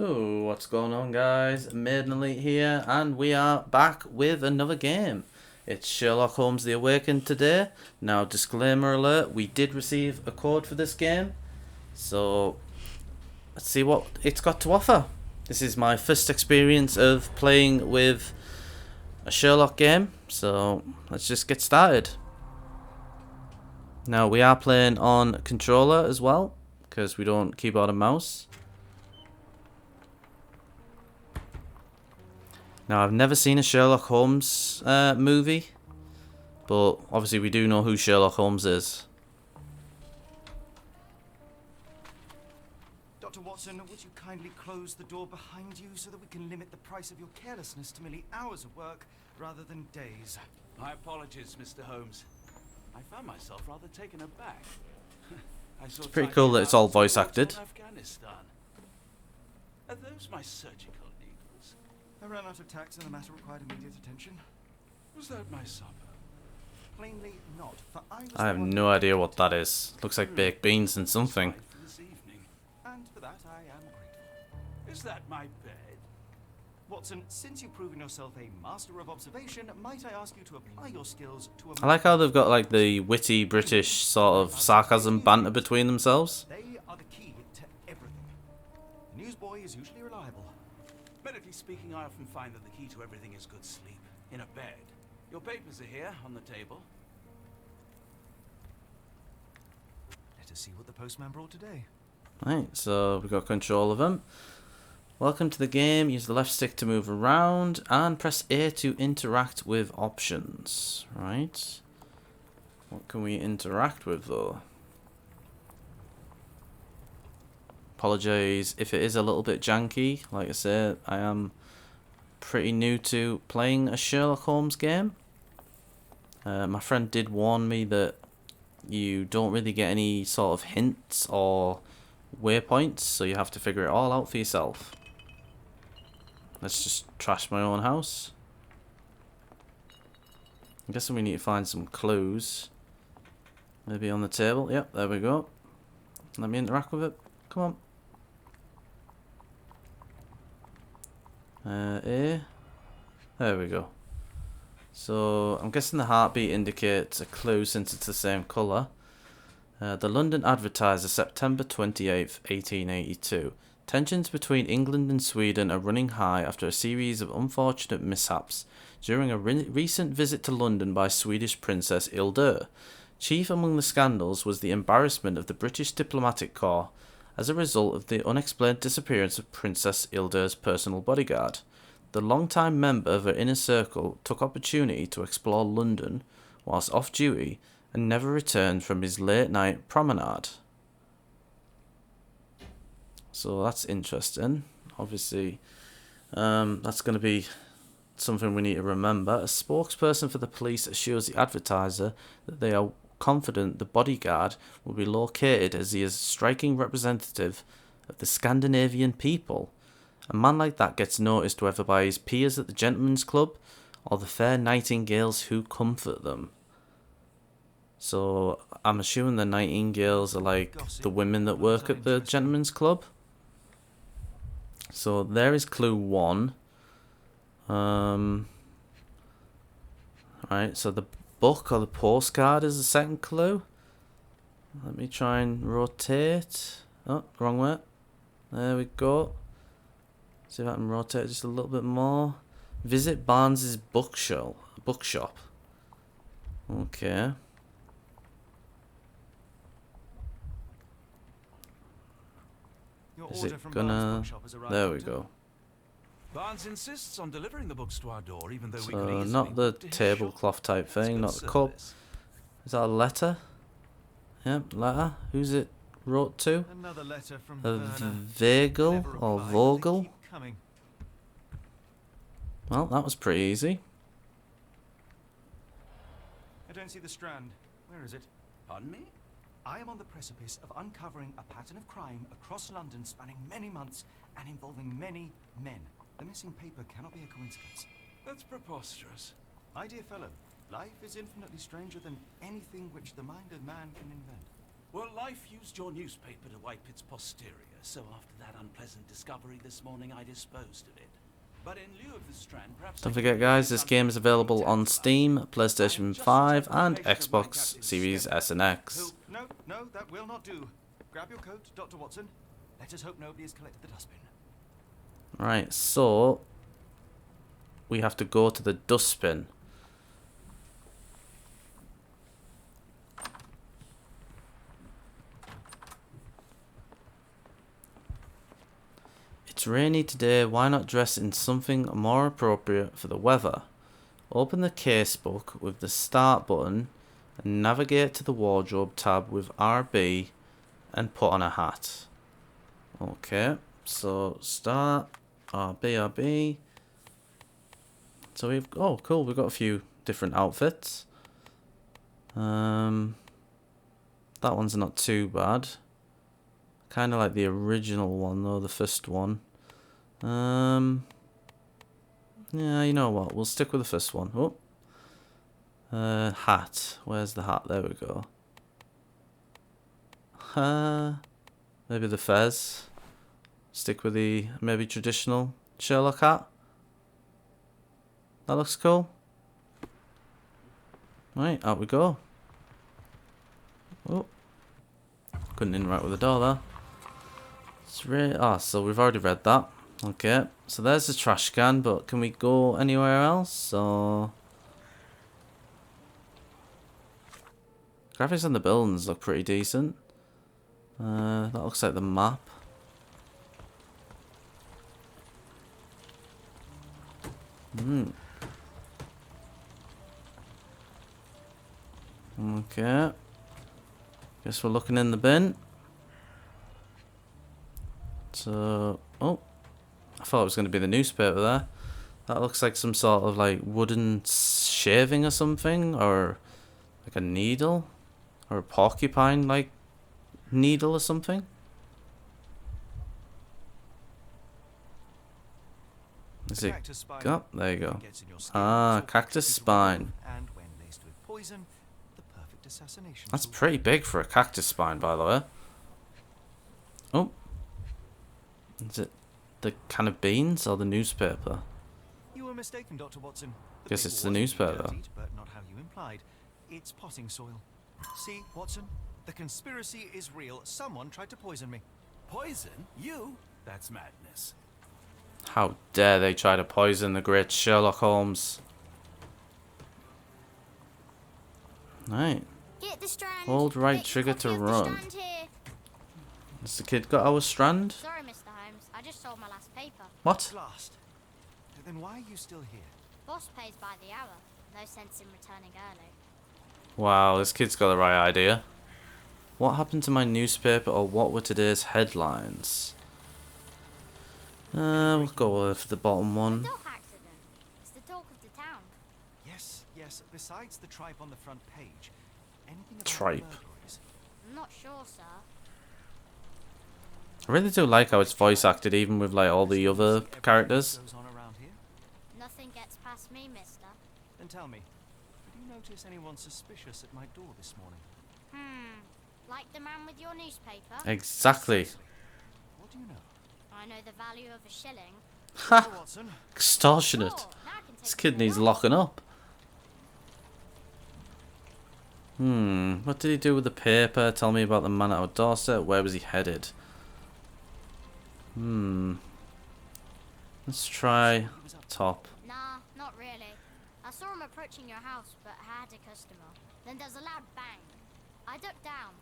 Oh, what's going on, guys? MaidenElite here, and we are back with another game. It's Sherlock Holmes The Awakened today. Now, disclaimer alert, we did receive a code for this game, so let's see what it's got to offer. This is my first experience of playing with a Sherlock game, so let's just get started. Now, we are playing on controller as well, because we don't keyboard and mouse. Now, I've never seen a Sherlock Holmes movie, but obviously we do know who Sherlock Holmes is. Dr. Watson, would you kindly close the door behind you so that we can limit the price of your carelessness to merely hours of work rather than days? My apologies, Mr. Holmes. I found myself rather taken aback. It's pretty cool that it's all voice acted. Afghanistan. Are those my surgical needles? I ran out of tacks and the matter required immediate attention. Was that my supper? Plainly not, for I have no idea what that is. Looks like baked beans and something. This evening. And for that I am grateful. Is that my bed? Watson, since you've proven yourself a master of observation, might I ask you to apply your skills to a... I like how they've got like the witty British sort of sarcasm banter between themselves. They are the key to everything. The newsboy is usually reliable. Medically speaking, I often find that the key to everything is good sleep. In a bed. Your papers are here, on the table. Let us see what the postman brought today. Right, so we've got control of them. Welcome to the game. Use the left stick to move around and press A to interact with options. Right. What can we interact with though? Apologise if it is a little bit janky. Like I said, I am pretty new to playing a Sherlock Holmes game. My friend did warn me that you don't really get any sort of hints or waypoints, so you have to figure it all out for yourself. Let's just trash my own house. I'm guessing we need to find some clues. Maybe on the table. Yep, there we go. Let me interact with it. Come on. A. There we go. So, I'm guessing the heartbeat indicates a clue since it's the same colour. The London Advertiser, September 28th, 1882. Tensions between England and Sweden are running high after a series of unfortunate mishaps during a recent visit to London by Swedish Princess Hildur. Chief among the scandals was the embarrassment of the British diplomatic corps as a result of the unexplained disappearance of Princess Hildur's personal bodyguard. The long-time member of her inner circle took opportunity to explore London whilst off duty and never returned from his late-night promenade. So that's interesting. Obviously, that's going to be something we need to remember. A spokesperson for the police assures the Advertiser that they are confident the bodyguard will be located as he is a striking representative of the Scandinavian people. A man like that gets noticed whether by his peers at the gentlemen's club or the fair nightingales who comfort them. So I'm assuming the nightingales are like the women that work at the gentlemen's club. So there is clue 1. Right, so the book or the postcard is the second clue. Let me try and rotate. Oh, wrong way. There we go. See if I can rotate just a little bit more. Visit Barnes's bookshop. Okay. Is it gonna... There we go. Barnes insists on delivering the books to our door, even though we So could easily not the walk to his tablecloth shop. type thing, not That's the good cup. service. Is that a letter? Yep, letter. Who's it wrote to? Another letter from A Werner. Vogel Never or replied, but they Vogel? keep coming. Well, that was pretty easy. I don't see the strand. Where is it? Pardon me? I am on the precipice of uncovering a pattern of crime across London spanning many months and involving many men. The missing paper cannot be a coincidence. That's preposterous. My dear fellow, life is infinitely stranger than anything which the mind of man can invent. Well, life used your newspaper to wipe its posterior, so after that unpleasant discovery this morning, I disposed of it. But in lieu of the strand, perhaps... Don't forget, guys, this game is available on Steam, PlayStation 5, and Xbox Series S and X. No, no, that will not do. Grab your coat, Dr. Watson. Let us hope nobody has collected the dustbin. Right, so we have to go to the dustbin. It's rainy today, why not dress in something more appropriate for the weather? Open the casebook with the start button and navigate to the wardrobe tab with RB and put on a hat. Okay, so start, RB. So we've, oh cool, we've got a few different outfits. That one's not too bad. Kind of like the original one though, the first one. Yeah, you know what? We'll stick with the first one. Oh, hat. Where's the hat? There we go. Maybe the fez. Stick with the maybe traditional Sherlock hat. That looks cool. Right, out we go. Oh, couldn't interact with the door there. So we've already read that. Okay, so there's the trash can, but can we go anywhere else? Or graphics on the buildings look pretty decent. That looks like the map. Okay. Guess we're looking in the bin. So, oh, I thought it was going to be the newspaper there. That looks like some sort of like wooden shaving or something, or like a needle, or a porcupine like needle or something. Is it? Oh, there you go. Ah, cactus spine. And when laced with poison, the perfect assassination. That's pretty big for a cactus spine, by the way. Oh. Is it the can of beans or the newspaper? You were mistaken, Dr. Watson. Guess paper it's the was newspaper. dirtied, but not how you implied. It's potting soil. See, Watson? The conspiracy is real. Someone tried to poison me. Poison? You? That's madness. How dare they try to poison the great Sherlock Holmes? Right. Get the strand. Hold right Get trigger copy to of the run. strand here. Has the kid got our strand? Sorry, Mr. Holmes. I just sold my last paper. What? Last. Then why are you still here? Boss pays by the hour. No sense in returning early. Wow, this kid's got the right idea. What happened to my newspaper, or what were today's headlines? We'll go with the bottom A one. dog accident. It's the talk of the town. Yes, yes. Besides the tripe on the front page, anything about Tripe. burglaries? I'm not sure, sir. I really do like how it's voice acted, even with like all the other characters. Goes on around here? Nothing gets past me, mister. Then tell me, did you notice anyone suspicious at my door this morning? Like the man with your newspaper? Exactly. What do you know? I know the value of a shilling. Ha! Dr. Watson, Extortionate. Sure, now I can take This you kid for needs a ride. locking up. What did he do with the paper? Tell me about the man at our doorstep. Where was he headed? Let's try top. Nah, not really. I saw him approaching your house, but I had a customer. Then there's a loud bang. I ducked down.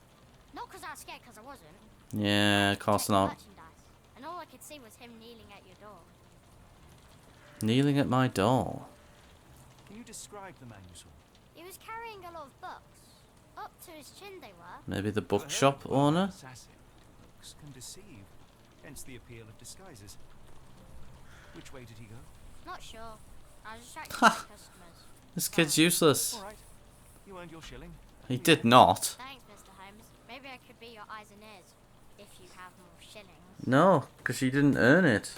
Not because I was scared, because I wasn't. Yeah, of course Checked the not. merchandise, and all I could see was him kneeling at your door. Kneeling at my door. can you describe the man you saw? He was carrying a lot of books. Up to his chin they were. Maybe the bookshop owner? Assassin. Looks can deceive. Hence the appeal of disguises. Which way did he go? Not sure. I was distracted by customers. This kid's useless. All right. You earned your shilling. He did not. Thanks, Mr. Holmes. Maybe I could be your eyes and ears. If you have more shillings. No, because she didn't earn it.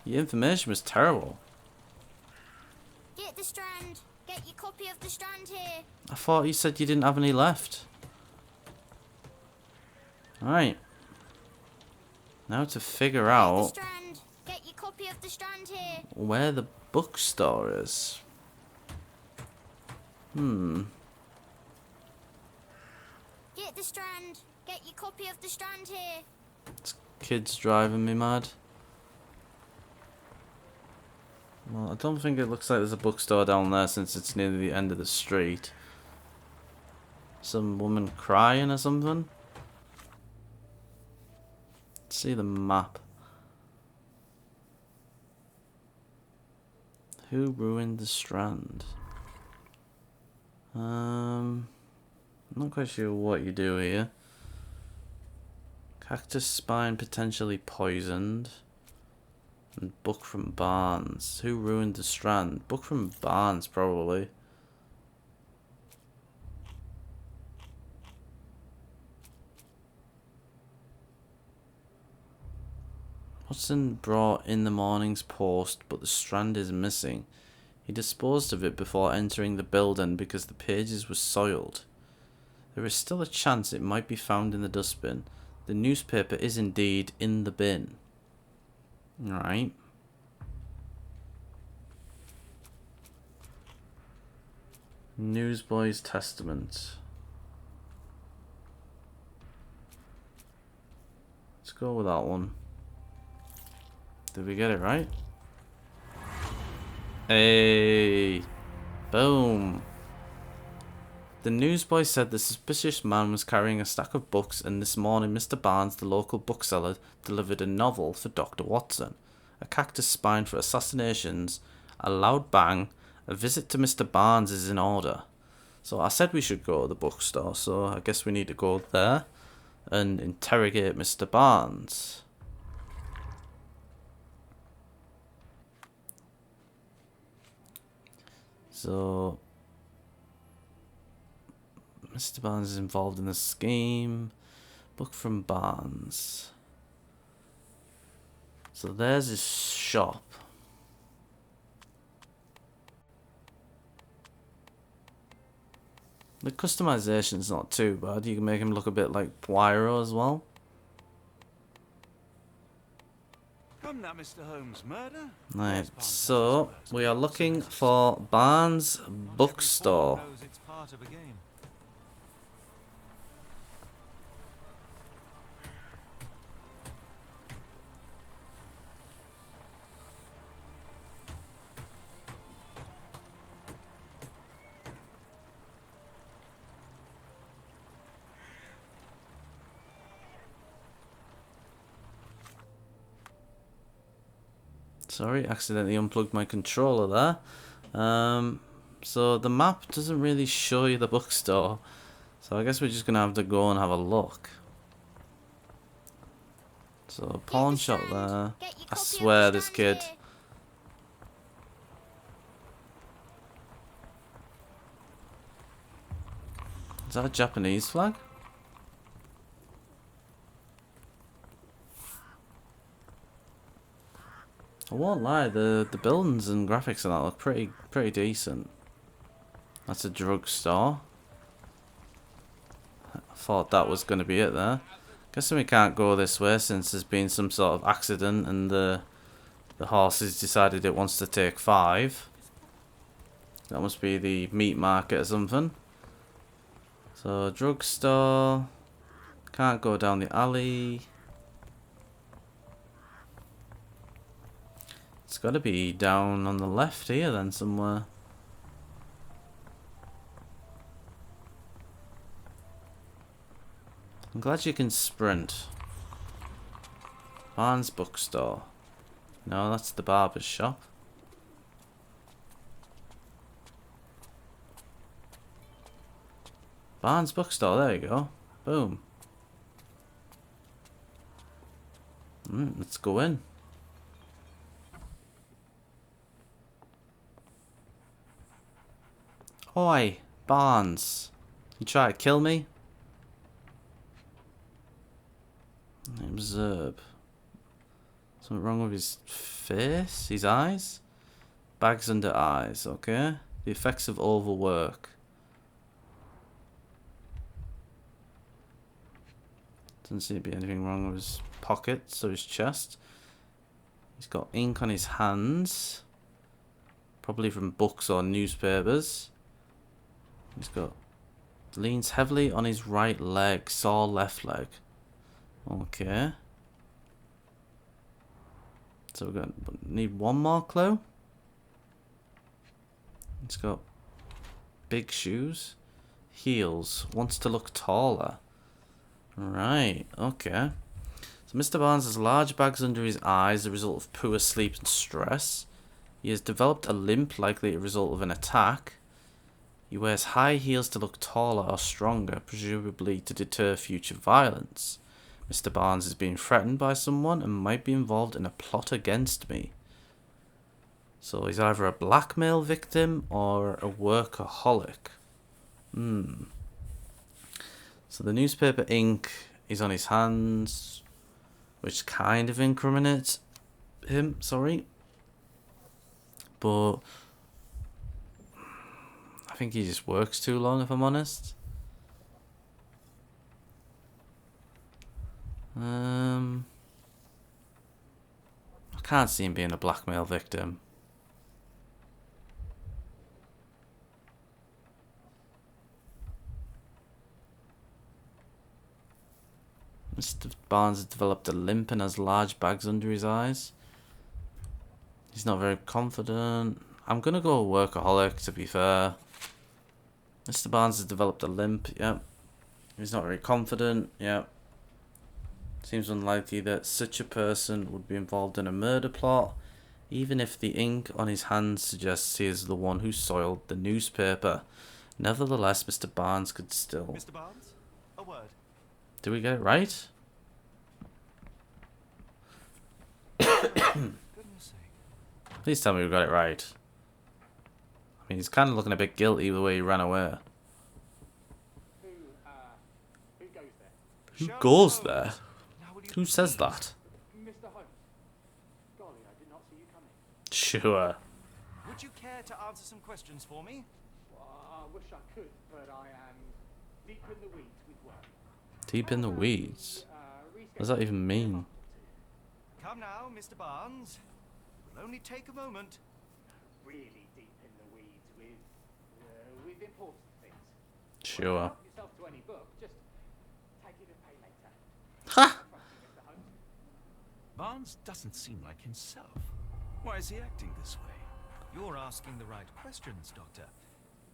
The information was terrible. Get the strand. Get your copy of the strand here. I thought you said you didn't have any left. Right. Now to figure The out Strand. Get your copy of the Strand here. where the bookstore is. Get the Strand. Get your copy of the Strand here. Kids driving me mad. Well, I don't think it looks like there's a bookstore down there since it's near the end of the street. Some woman crying or something. Let's see the map. Who ruined the Strand? I'm not quite sure what you do here. Cactus spine potentially poisoned. And book from Barnes. Who ruined the Strand? Book from Barnes, probably. Watson brought in the morning's post, but the Strand is missing. He disposed of it before entering the building because the pages were soiled. There is still a chance it might be found in the dustbin. The newspaper is indeed in the bin. Right. Newsboy's Testament. Let's go with that one. Did we get it right? Hey! Boom! The newsboy said the suspicious man was carrying a stack of books, and this morning Mr. Barnes, the local bookseller, delivered a novel for Dr. Watson, a cactus spine for assassinations, a loud bang, a visit to Mr. Barnes is in order. So I said we should go to the bookstore, so I guess we need to go there and interrogate Mr. Barnes. So Mr. Barnes is involved in the scheme. Book from Barnes. So there's his shop. The customization's not too bad. You can make him look a bit like Poirot as well. Come now, Mr. Holmes, murder? Right, so we are looking for Barnes Bookstore. Knows it's part of a game. Sorry, accidentally unplugged my controller there. So the map doesn't really show you the bookstore. So I guess we're just going to have to go and have a look. So pawn shop there. I swear this kid. Is that a Japanese flag? I won't lie, the buildings and graphics and that look pretty decent. That's a drugstore. I thought that was going to be it there. Guessing we can't go this way since there's been some sort of accident and the horse has decided it wants to take 5. That must be the meat market or something. So drugstore. Can't go down the alley. It's got to be down on the left here then somewhere. I'm glad you can sprint. Barnes Bookstore. No, that's the barber's shop. Barnes Bookstore, there you go. Boom. Let's go in. Oi, Barnes. You try to kill me? Name's Zerb. Something wrong with his face? His eyes? Bags under eyes, okay. The effects of overwork. Doesn't seem to be anything wrong with his pockets or his chest. He's got ink on his hands. Probably from books or newspapers. He's got... leans heavily on his right leg. Sore left leg. Okay. So we're going to need one more clue. He's got big shoes. Heels. Wants to look taller. Right, okay. So Mr. Barnes has large bags under his eyes as a result of poor sleep and stress. He has developed a limp, likely a result of an attack. He wears high heels to look taller or stronger, presumably to deter future violence. Mr. Barnes is being threatened by someone and might be involved in a plot against me. So he's either a blackmail victim or a workaholic. So the newspaper ink is on his hands, which kind of incriminates him, sorry. But I think he just works too long, if I'm honest. I can't see him being a blackmail victim. Mr. Barnes has developed a limp and has large bags under his eyes. He's not very confident. I'm going to go workaholic, to be fair. Mr. Barnes has developed a limp, yep. He's not very confident, yep. Seems unlikely that such a person would be involved in a murder plot, even if the ink on his hands suggests he is the one who soiled the newspaper. Nevertheless, Mr. Barnes could still... Mr. Barnes, a word. Did we get it right? Goodness sake. Please tell me we got it right. I mean, he's kind of looking a bit guilty the way he ran away. Who goes there? Who says that? Mr. Holmes. Golly, I did not see you coming. Sure. Would you care to answer some questions for me? Well, I wish I could, but I am deep in the weeds with work. Deep in the weeds? What does that even mean? Come now, Mr. Barnes. It will only take a moment. Really deep in the weeds with important things. Sure. Help yourself to any book. Just take it and pay later. Ha! Mr. Holmes. Barnes doesn't seem like himself. Why is he acting this way? You're asking the right questions, Doctor.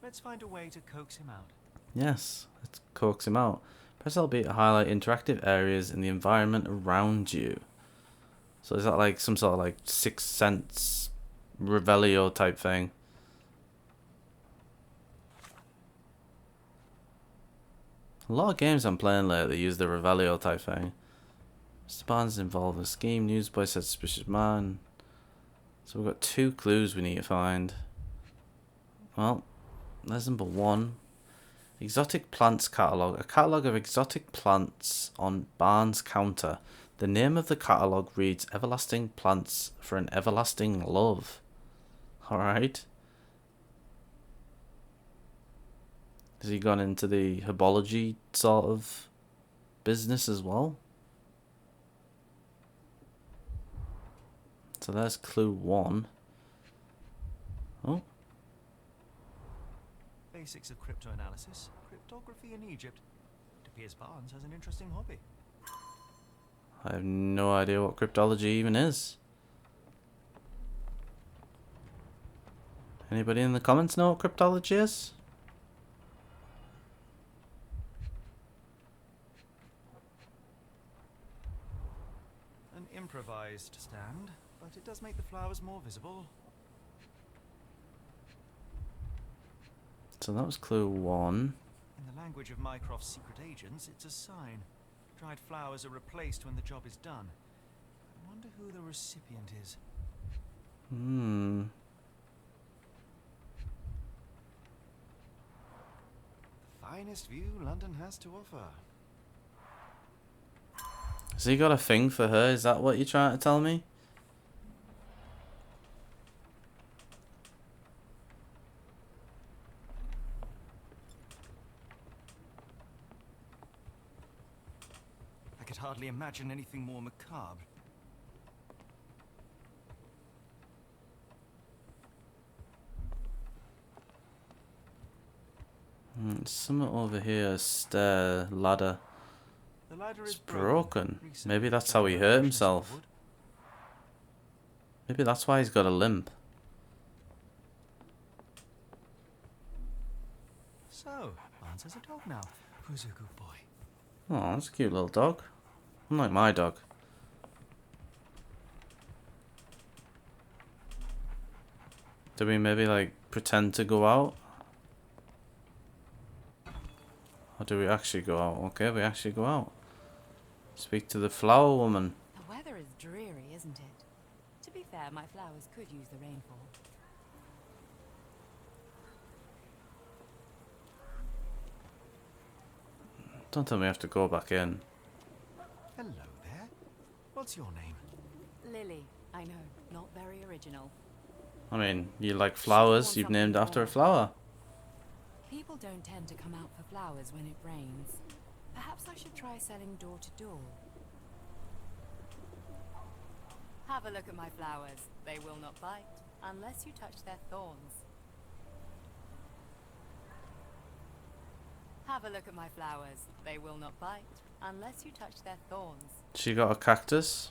Let's find a way to coax him out. Yes, let's coax him out. Press LB to highlight interactive areas in the environment around you. So is that like some sort of like Sixth Sense Revelio type thing? A lot of games I'm playing lately use the Revelio type thing. Mr. Barnes is involved in a scheme. Newsboy said suspicious man. So we've got 2 clues we need to find. Well, there's number 1. Exotic plants catalogue. A catalogue of exotic plants on Barnes' counter. The name of the catalogue reads Everlasting Plants for an Everlasting Love. Alright. Has he gone into the herbology sort of business as well? So there's clue 1. Oh. Basics of cryptoanalysis, cryptography in Egypt. It appears Barnes has an interesting hobby. I have no idea what cryptology even is. Anybody in the comments know what cryptology is? An improvised stand, but it does make the flowers more visible. So that was clue 1. In the language of Mycroft's secret agents, it's a sign. Dried flowers are replaced when the job is done. I wonder who the recipient is. The finest view London has to offer. Has he got a thing for her? Is that what you're trying to tell me? I could hardly imagine anything more macabre. Something over here, a stair, ladder. The ladder It's is broken. Recently Maybe that's done how he hurt renovations to the himself. wood. Maybe that's why he's got a limp. So, Barnes has a dog now. Who's a good boy? Oh, that's a cute little dog. Unlike my dog. Do we maybe like pretend to go out? Or do we actually go out? Okay, we actually go out. Speak to the flower woman. The weather is dreary, isn't it? To be fair, my flowers could use the rainfall. Don't tell me I have to go back in. Hello there. What's your name? Lily, I know, not very original. I mean, you like flowers, you've named after a flower. People don't tend to come out for flowers when it rains. Perhaps I should try selling door to door. Have a look at my flowers. They will not bite unless you touch their thorns. Have a look at my flowers. They will not bite unless you touch their thorns. She got a cactus.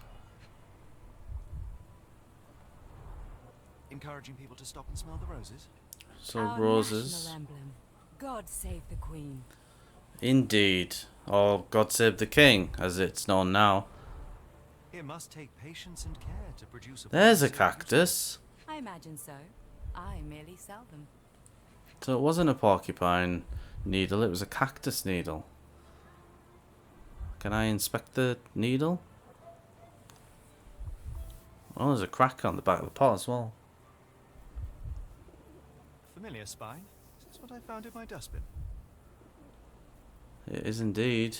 Encouraging people to stop and smell the roses? So Our roses. national emblem. God save the Queen. Indeed. Or God Save the King, as it's known now. It must take patience and care to produce a... There's a plant so cactus. I imagine so. I merely sell them. So it wasn't a porcupine needle, it was a cactus needle. Can I inspect the needle? Oh, there's a crack on the back of the pot as well. Familiar spine? This is what I found in my dustbin. It is indeed.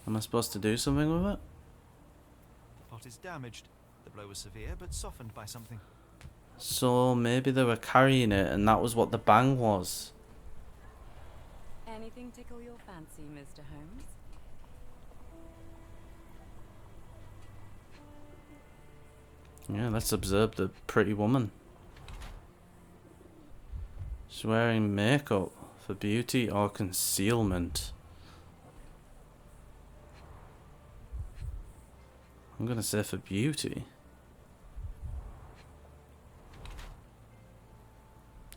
Am I supposed to do something with it? The pot is damaged. The blow was severe, but softened by something. So maybe they were carrying it and that was what the bang was. Anything tickle your fancy, Mr. Holmes? Yeah, let's observe the pretty woman. She's wearing makeup for beauty or concealment. I'm gonna say for beauty.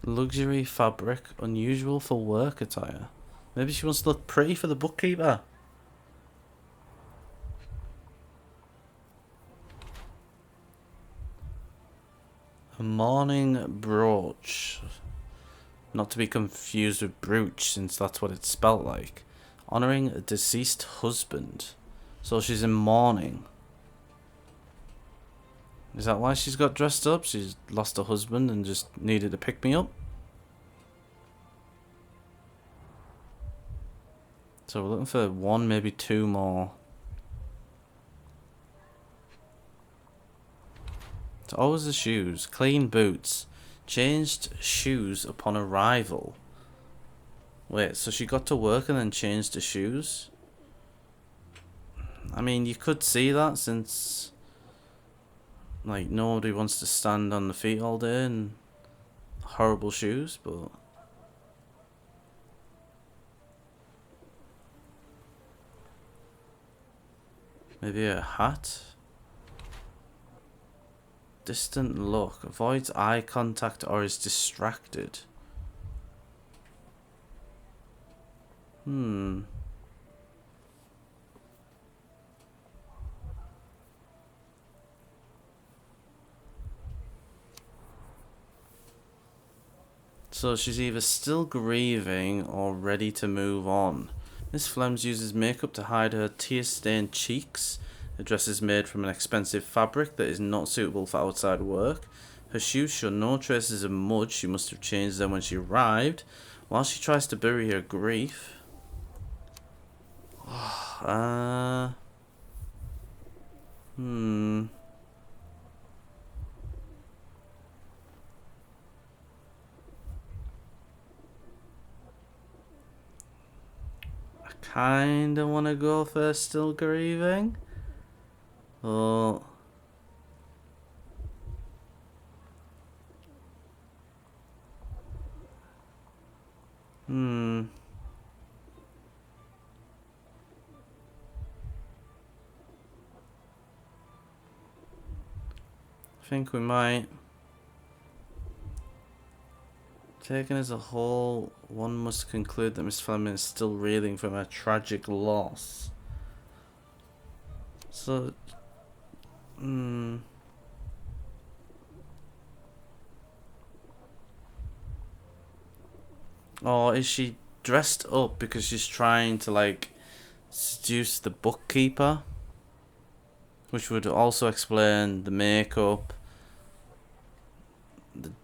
Luxury fabric, unusual for work attire. Maybe she wants to look pretty for the bookkeeper. A mourning brooch. Not to be confused with brooch, since that's what it's spelt like. Honouring a deceased husband. So she's in mourning. Is that why she's got dressed up? She's lost her husband and just needed to pick me up? So we're looking for one, maybe two more. It's always the shoes. Clean boots. Changed shoes upon arrival. Wait, so she got to work and then changed the shoes? I mean, you could see that since... like, nobody wants to stand on the feet all day in horrible shoes, but... maybe a hat? Distant look. Avoids eye contact or is distracted. So she's either still grieving or ready to move on. Miss Flems uses makeup to hide her tear-stained cheeks. The dress is made from an expensive fabric that is not suitable for outside work. Her shoes show no traces of mud. She must have changed them when she arrived. While she tries to bury her grief... kinda wanna go for still grieving. Oh. I think we might. Taken as a whole, one must conclude that Miss Fleming is still reeling from a tragic loss. So, or is she dressed up because she's trying to, like, seduce the bookkeeper? Which would also explain the makeup.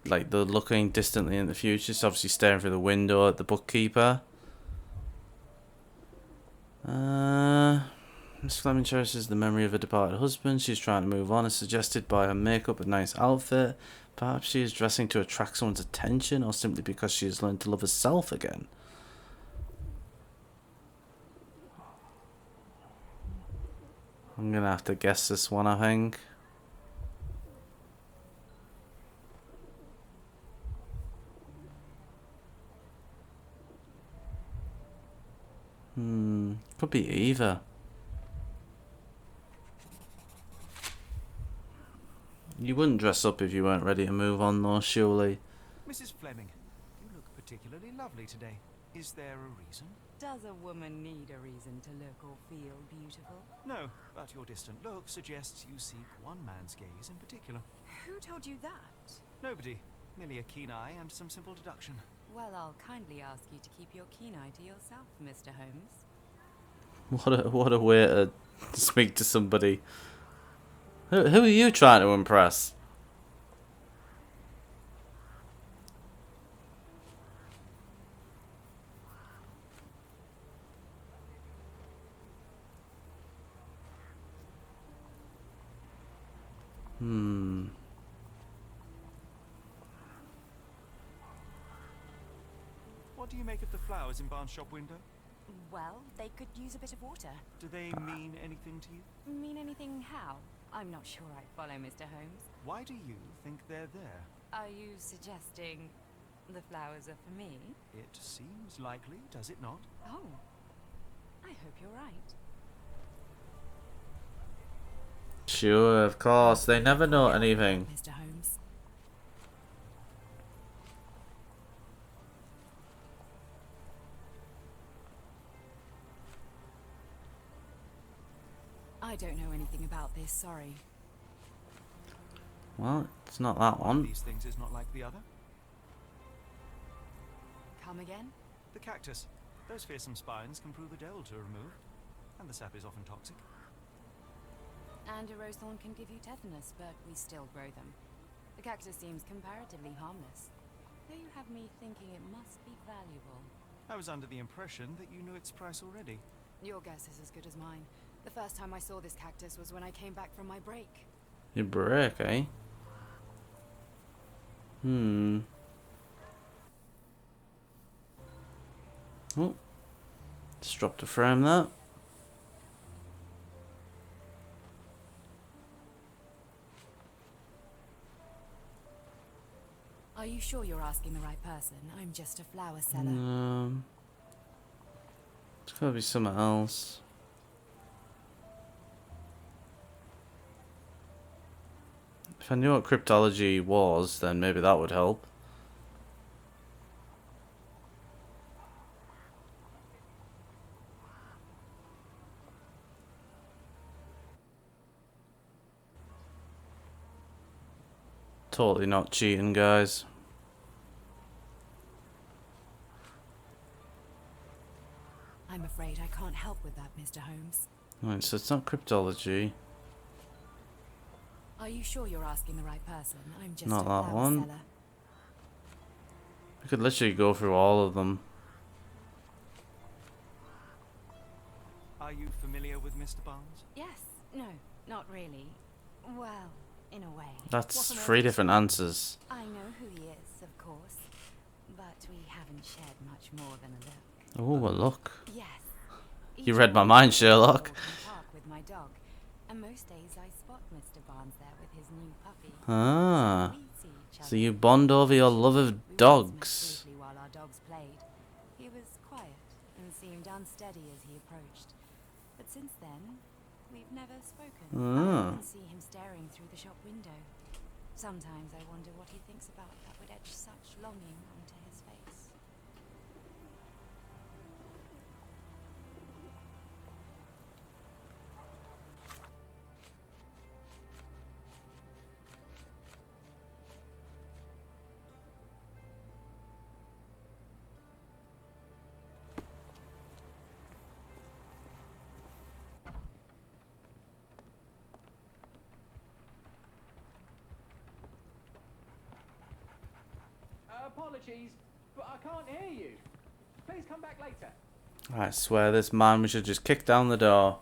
Like, the looking distantly in the future. She's obviously staring through the window at the bookkeeper. Miss Fleming cherishes the memory of her departed husband. She's trying to move on, as suggested by her makeup and nice outfit. Perhaps she is dressing to attract someone's attention, or simply because she has learned to love herself again. I'm gonna have to guess this one, I think. Could be either. You wouldn't dress up if you weren't ready to move on, though, surely. Mrs. Fleming, you look particularly lovely today. Is there a reason? Does a woman need a reason to look or feel beautiful? No, but your distant look suggests you seek one man's gaze in particular. Who told you that? Nobody. Merely a keen eye and some simple deduction. Well, I'll kindly ask you to keep your keen eye to yourself, Mr. Holmes. What a way to speak to somebody. Who are you trying to impress? What do you make of the flowers in Barnes' shop window? Well, they could use a bit of water. Do they mean anything to you? Mean anything how? I'm not sure I follow, Mr. Holmes. Why do you think they're there? Are you suggesting the flowers are for me? It seems likely, does it not? Oh, I hope you're right. Sure, of course. They never know anything. Mr. Holmes. I don't know anything about this, sorry. Well, it's not that One of one. these things is not like the other. Come again? The cactus. Those fearsome spines can prove a devil to remove, and the sap is often toxic. And a rose thorn can give you tetanus, but we still grow them. The cactus seems comparatively harmless. Though you have me thinking it must be valuable. I was under the impression that you knew its price already. Your guess is as good as mine. The first time I saw this cactus was when I came back from my break. Your break, eh? Oh. Just dropped a frame that. Are you sure you're asking the right person? I'm just a flower seller. It's gotta be something else. If I knew what cryptology was, then maybe that would help. Totally not cheating, guys. I'm afraid I can't help with that, Mr. Holmes. Right, so it's not cryptology. Are you sure you're asking the right person? I'm just Not a that flower one. seller. I could literally go through all of them. Are you familiar with Mr. Barnes? Yes. No, not really. Well, in a way. That's What on 3 earth? different answers. I know who he is, of course. But we haven't shared much more than a look. Oh, a look. Yes. You read my mind, Sherlock. Park with my dog, and most days I spot Mr. Barnes there with his new puppy. Ah, We see each so other. you bond over your love of We once met dogs. briefly while our dogs played. He was quiet and seemed unsteady as he approached. But since then, we've never spoken. I often see him staring through the shop window. Sometimes I wonder what he thinks about that would etch such longing onto his face. Apologies, but I can't hear you. Please come back later. I swear this man, we should just kick down the door.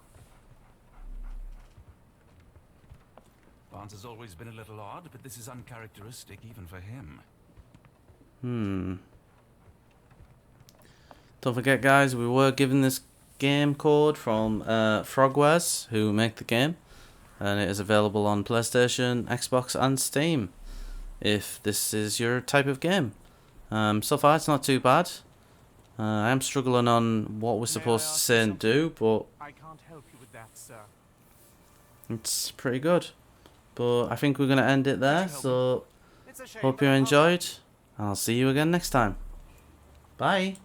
Barnes has always been a little odd, but this is uncharacteristic even for him. Don't forget, guys, we were given this game code from Frogwares, who make the game, and it is available on PlayStation, Xbox, and Steam. If this is your type of game, so far it's not too bad. I am struggling on what we're supposed to say and do, but I can't help you with that, sir. it's pretty good. But I think we're gonna end it there. So It's a shame, hope but you I can't- enjoyed. I'll see you again next time. Bye.